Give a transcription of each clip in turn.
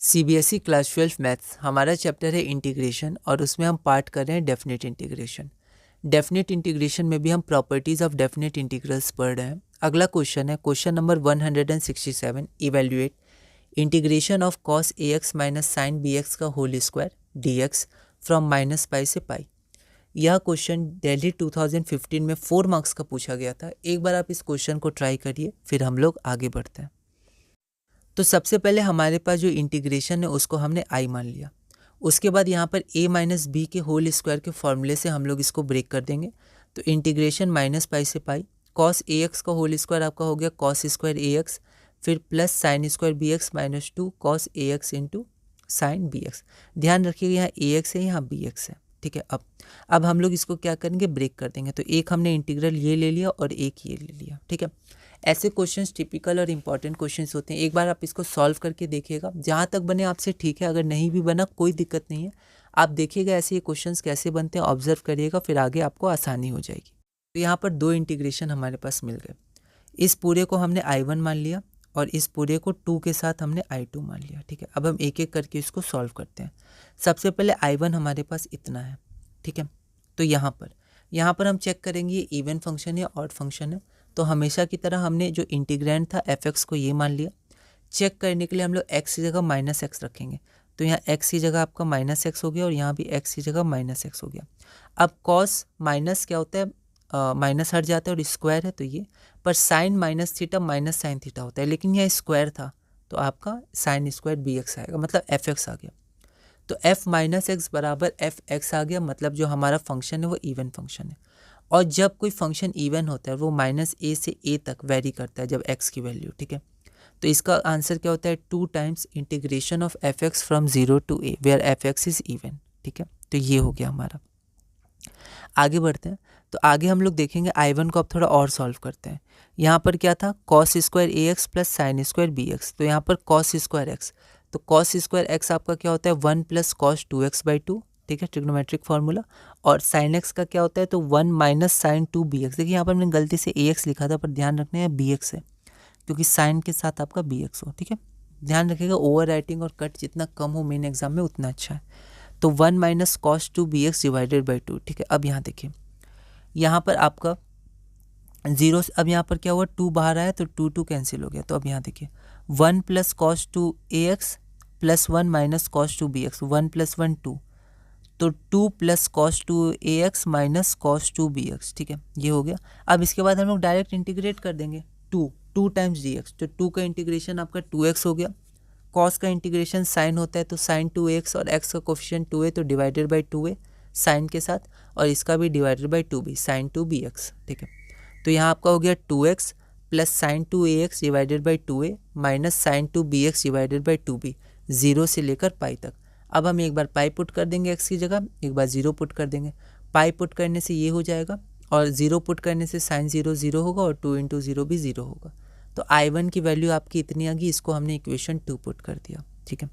CBSE class 12 maths हमारा chapter है integration और उसमें हम पार्ट कर रहे हैं डेफिनेट इंटीग्रेशन। डेफिनेट इंटीग्रेशन में भी हम प्रॉपर्टीज़ ऑफ डेफिनेट इंटीग्रल्स पढ़ रहे हैं। अगला क्वेश्चन है question number 167। Evaluate integration of cos a x minus sine b x का whole square d x from minus pi से पाई। यह क्वेश्चन दिल्ली 2015 में 4 मार्क्स का पूछा गया था। एक बार आप इस क्वेश्चन को ट्राई करिए, फिर हम लोग आगे बढ़ते हैं। तो सबसे पहले हमारे पास जो इंटीग्रेशन है उसको हमने आई मान लिया। उसके बाद यहाँ पर a माइनस बी के होल स्क्वायर के फॉर्मूले से हम लोग इसको ब्रेक कर देंगे। तो इंटीग्रेशन माइनस पाई से पाई कॉस ए एक्स का होल स्क्वायर आपका हो गया कॉस स्क्वायर ए एक्स, फिर plus sine square b x minus 2 cos a x into sine b x. ध्यान रखिएगा यहाँ ए एक्स है, यहाँ बी एक्स है, ठीक है। अब हम लोग इसको क्या करेंगे, ब्रेक कर देंगे। तो एक हमने इंटीग्रल ये ले लिया और एक ये ले लिया, ठीक है। ऐसे क्वेश्चंस टिपिकल और इम्पॉर्टेंट क्वेश्चंस होते हैं। एक बार आप इसको सॉल्व करके देखिएगा, जहाँ तक बने आपसे ठीक है, अगर नहीं भी बना कोई दिक्कत नहीं है। आप देखिएगा ऐसे ये क्वेश्चंस कैसे बनते हैं, ऑब्जर्व करिएगा, फिर आगे आपको आसानी हो जाएगी। तो यहाँ पर 2 इंटीग्रेशन हमारे पास मिल गए। इस पूरे को हमने I1 मान लिया और इस पूरे को 2 के साथ हमने I2 मान लिया, ठीक है। अब हम एक एक करके इसको सॉल्व करते हैं। सबसे पहले I1 हमारे पास इतना है, ठीक है। तो यहाँ पर हम चेक करेंगे ये इवन फंक्शन या ऑड फंक्शन है। तो हमेशा की तरह हमने जो इंटीग्रैंड था fx को ये मान लिया। चेक करने के लिए हम लोग x की जगह माइनस एक्स रखेंगे। तो यहाँ x की जगह आपका माइनस एक्स हो गया और यहाँ भी x की जगह माइनस एक्स हो गया। अब कॉस माइनस क्या होता है, माइनस हट जाता है और स्क्वायर है तो ये, पर sine minus theta minus sine theta होता है, लेकिन यह स्क्वायर था तो आपका साइन स्क्वायर बी एक्स आएगा, मतलब fx आ गया। तो f माइनस एक्स बराबर एफ एक्स आ गया, मतलब जो हमारा फंक्शन है वो इवन फंक्शन है। और जब कोई फंक्शन इवन होता है वो माइनस ए से ए तक वेरी करता है जब x की वैल्यू, ठीक है। तो इसका आंसर क्या होता है, 2 times integration of F X from 0 to a where F X is even, ठीक है। तो ये हो गया हमारा। आगे बढ़ते हैं। तो आगे हम लोग देखेंगे I1 को अब थोड़ा और सॉल्व करते हैं। यहाँ पर क्या था, cos square a x plus sine square b x. तो यहाँ पर कॉस स्क्वायर एक्स, तो कॉस स्क्वायर एक्स आपका क्या होता है 1 प्लस कॉस 2x/2, ठीक है, ट्रिग्नोमेट्रिक फार्मूला। और साइन एक्स का क्या होता है, तो 1 माइनस साइन 2bx। देखिए यहाँ पर मैंने गलती से ax लिखा था, पर ध्यान रखना है bx है, क्योंकि साइन के साथ आपका bx हो, ठीक है। ध्यान रखिएगा ओवर राइटिंग और कट जितना कम हो मेन एग्जाम में उतना अच्छा है। तो 1 minus cos 2bx divided by 2, ठीक है। अब यहाँ देखिए, यहाँ पर आपका 0, अब यहाँ पर क्या हुआ, 2 बाहर आया तो 2 कैंसिल हो गया। तो अब यहाँ देखिए 1 plus cos 2ax plus 1 minus cos 2bx, 1 plus 1 2, तो 2 plus cos 2ax minus cos 2bx, ठीक है, ये हो गया। अब इसके बाद हम लोग डायरेक्ट इंटीग्रेट कर देंगे 2 टाइम्स dx। तो 2 का इंटीग्रेशन आपका 2x हो गया। कॉस का इंटीग्रेशन साइन होता है तो साइन 2x, और x का कोफिशिएंट 2a तो डिवाइडेड बाई 2a साइन के साथ, और इसका भी divided by 2b sign 2bx, ठीक है। तो यहाँ आपका हो गया 2x plus sine 2ax divided by 2a minus sine 2bx divided by 2b, 0 से लेकर पाई तक। अब हम एक बार पाई पुट कर देंगे x की जगह, एक बार 0 पुट कर देंगे। पाई पुट करने से ये हो जाएगा और 0 पुट करने से साइन 0 0 होगा और 2 इंटू 0 भी 0 होगा। तो I1 की वैल्यू आपकी इतनी आ गई, इसको हमने इक्वेशन 2 पुट कर दिया, ठीक है।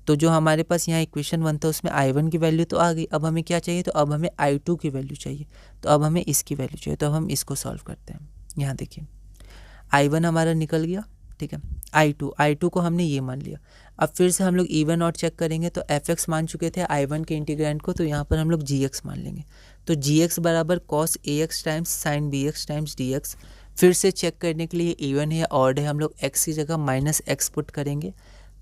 तो जो हमारे पास यहाँ इक्वेशन 1 था उसमें I1 की वैल्यू तो आ गई। अब हमें क्या चाहिए, तो अब हमें I2 की वैल्यू चाहिए। तो अब हमें इसकी वैल्यू चाहिए, तो अब हम इसको सॉल्व करते हैं। यहाँ देखिए I1 हमारा निकल गया, ठीक है। I2 को हमने ये मान लिया। अब फिर से हम लोग इवन और चेक करेंगे। तो fx मान चुके थे I1 के इंटीग्रैंड को, तो यहाँ पर हम लोग gx मान लेंगे। तो gx बराबर cos ax times sine bx times dx। फिर से चेक करने के लिए इवन है या ऑड है, हम लोग x की जगह माइनस एक्स पुट करेंगे।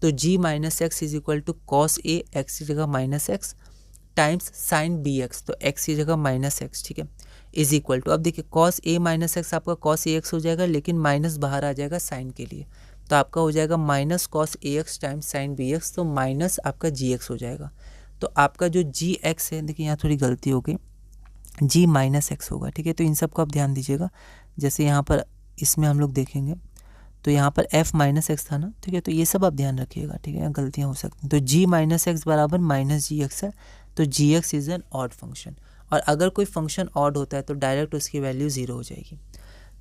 तो g minus X is equal to cos a, x की जगह minus X times sine bx, तो x की जगह माइनस एक्स, ठीक है, इज इक्वल टू, अब देखिए कॉस a माइनस एक्स आपका कॉस ax हो जाएगा, लेकिन माइनस बाहर आ जाएगा साइन के लिए, तो आपका हो जाएगा minus cos ax times sine bx, तो माइनस आपका gx हो जाएगा। तो आपका जो gx है, देखिए यहाँ थोड़ी गलती हो गई, g माइनस एक्स होगा, ठीक है। तो इन सब को आप ध्यान दीजिएगा। जैसे यहाँ पर इसमें हम लोग देखेंगे तो यहाँ पर f माइनस एक्स था ना, ठीक है, तो ये सब आप ध्यान रखिएगा, ठीक है, यहाँ गलतियाँ हो सकती हैं। तो g माइनस एक्स बराबर माइनस gx है, तो gx is an odd function. और अगर कोई फंक्शन ऑड होता है तो डायरेक्ट उसकी वैल्यू 0 हो जाएगी।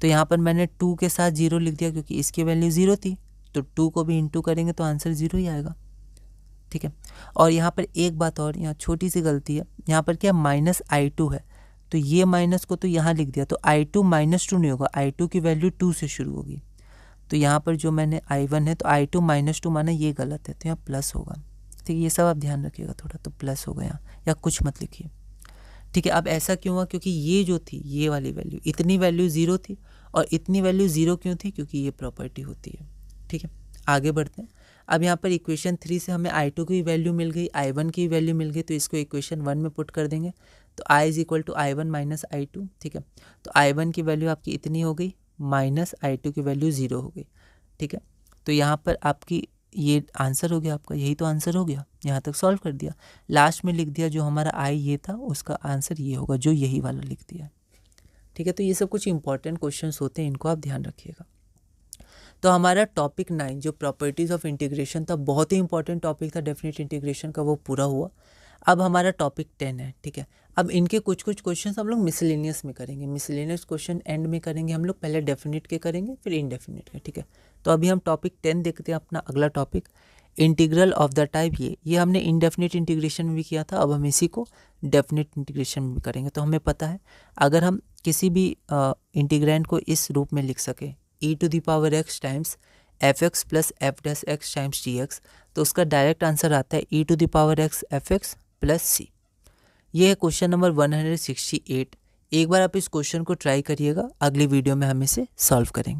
तो यहाँ पर मैंने 2 के साथ 0 लिख दिया क्योंकि इसकी वैल्यू 0 थी, तो 2 को भी इंटू करेंगे तो आंसर 0 ही आएगा, ठीक है। और यहाँ पर एक बात और, यहाँ छोटी सी गलती है, यहाँ पर क्या माइनस I2 है, तो ये माइनस को तो यहाँ लिख दिया, तो I2 माइनस 2 नहीं होगा, I2 की वैल्यू 2 से शुरू होगी। तो यहाँ पर जो मैंने I1 है तो I2 -2 माना, ये गलत है तो यहाँ प्लस होगा। ठीक है, ये सब आप ध्यान रखिएगा थोड़ा, तो प्लस होगा यहाँ, या कुछ मत लिखिए। ठीक है, अब ऐसा क्यों हुआ, क्योंकि ये जो थी ये वाली वैल्यू, इतनी वैल्यू 0 थी और इतनी वैल्यू 0 क्यों थी, क्योंकि ये प्रॉपर्टी होती है। ठीक है, आगे बढ़ते हैं। अब यहाँ पर इक्वेशन 3 से हमें I2 की वैल्यू मिल गई, I1 की वैल्यू मिल गई, तो इसको इक्वेशन 1 में पुट कर देंगे, तो I = I1 - I2। ठीक है, तो I1 की वैल्यू आपकी इतनी हो गई, माइनस I2 की वैल्यू 0 हो गई। ठीक है, तो यहाँ पर आपकी ये आंसर हो गया आपका, यही तो आंसर हो गया। यहाँ तक सॉल्व कर दिया, लास्ट में लिख दिया जो हमारा I ये था उसका आंसर ये होगा, जो यही वाला लिख दिया। ठीक है, तो ये सब कुछ इंपॉर्टेंट क्वेश्चंस होते हैं, इनको आप ध्यान रखिएगा। तो हमारा टॉपिक 9 जो प्रॉपर्टीज़ ऑफ इंटीग्रेशन था, बहुत ही इंपॉर्टेंट टॉपिक था डेफिनेट इंटीग्रेशन का, वो पूरा हुआ। अब हमारा टॉपिक 10 है। ठीक है, अब इनके कुछ क्वेश्चन हम लोग मिसलेनियस में करेंगे, मिसलेनियस क्वेश्चन एंड में करेंगे हम लोग, पहले डेफिनेट के करेंगे फिर इनडेफिनेट के। ठीक है, तो अभी हम टॉपिक 10 देखते हैं, अपना अगला topic integral of the type ये हमने इनडेफिनेट इंटीग्रेशन में भी किया था, अब हम इसी को डेफिनेट इंटीग्रेशन में भी करेंगे। तो हमें पता है अगर हम किसी भी इंटीग्रैंड को इस रूप में लिख सके, e⁻x times fx + f' times dx, तो उसका डायरेक्ट आंसर आता है e⁻x fx + c। ये है क्वेश्चन नंबर 168। एक बार आप इस क्वेश्चन को ट्राई करिएगा, अगली वीडियो में हम इसे सॉल्व करेंगे।